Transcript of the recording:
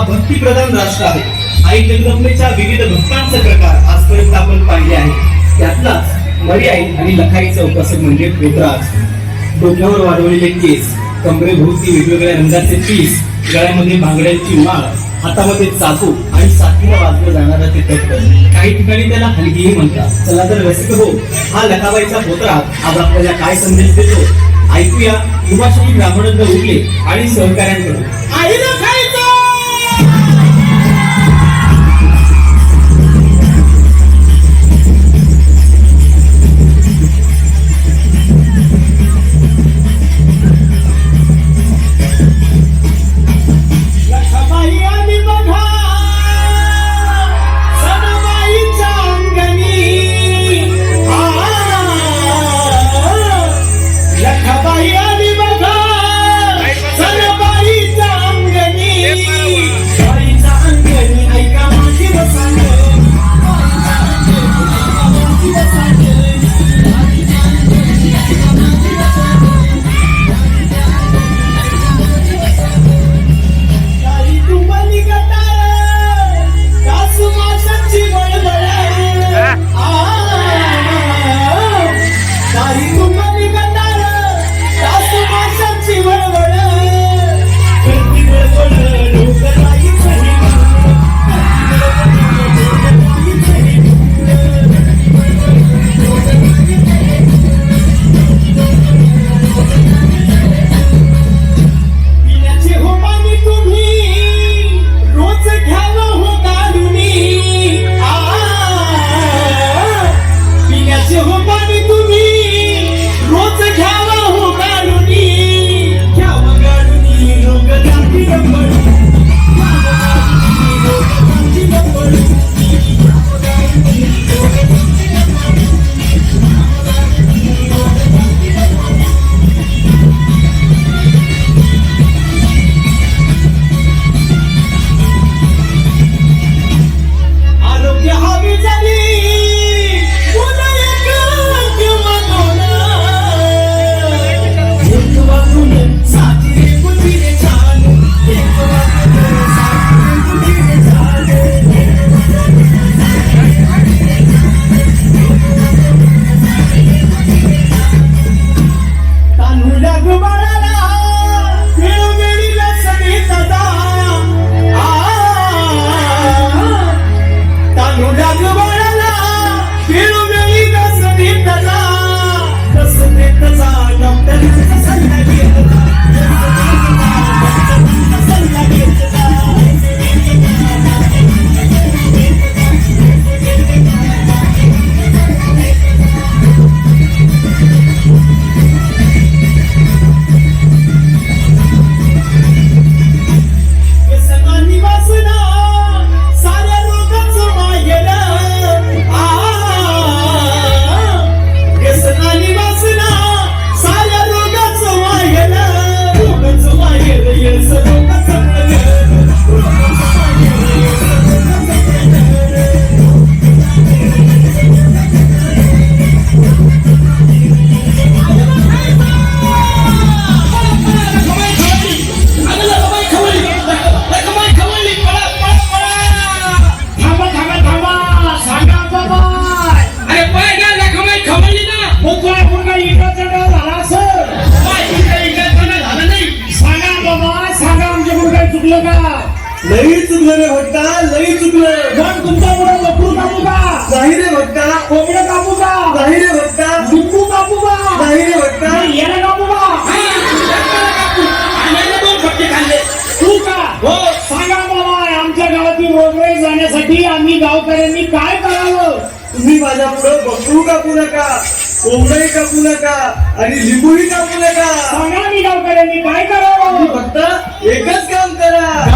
भक्तिप्रधान राष्ट्र आहे। आई जगदंबेच्या विविध भक्तांचे प्रकार आजपर्यंत आपण पाहिले आहे। त्यातलाच मरियाई आणि लखाईचा उपासक म्हणजे पोतराज। डोक्यावर वाढवलेले केस, कमरेभोवती वेगवेगळ्या रंगाचे पीस, गळ्यामध्ये बांगड्यांची माळ, हातामध्ये चाकू आणि साथीला वाजवलं जाणारा ते तत्व। काही ठिकाणी त्याला हलगीही म्हणतात। चला तर रसिक हो, हा लखाबाईचा पोतराज आज आपल्याला काय संदेश देतो ऐकूया। युवाशाही ब्राह्मणंद उरले आणि सहकाऱ्यांकडून। आई लखाईचा लई चुकलं रे भक्ता, लई चुकलं। पण तुमच्या पुढे लपडू कापू का? नाही रे भक्ता। कोंबडं कापू का? नाही रे भक्ता। लिंबू कापू का? नाही रे भक्ता। येणं कापू का? दोन फटके खाल्ले तू का? हो। सांगा बाबा, आमच्या गावातील रोगराई जाण्यासाठी आम्ही गावकऱ्यांनी काय करावं? तुम्ही माझ्या पुढे बकरू कापू नका, कोंबडे कापू नका आणि लिंबूही कापू नका। सांगा मी गावकऱ्यांनी काय करावं? फक्त एकच काम करा।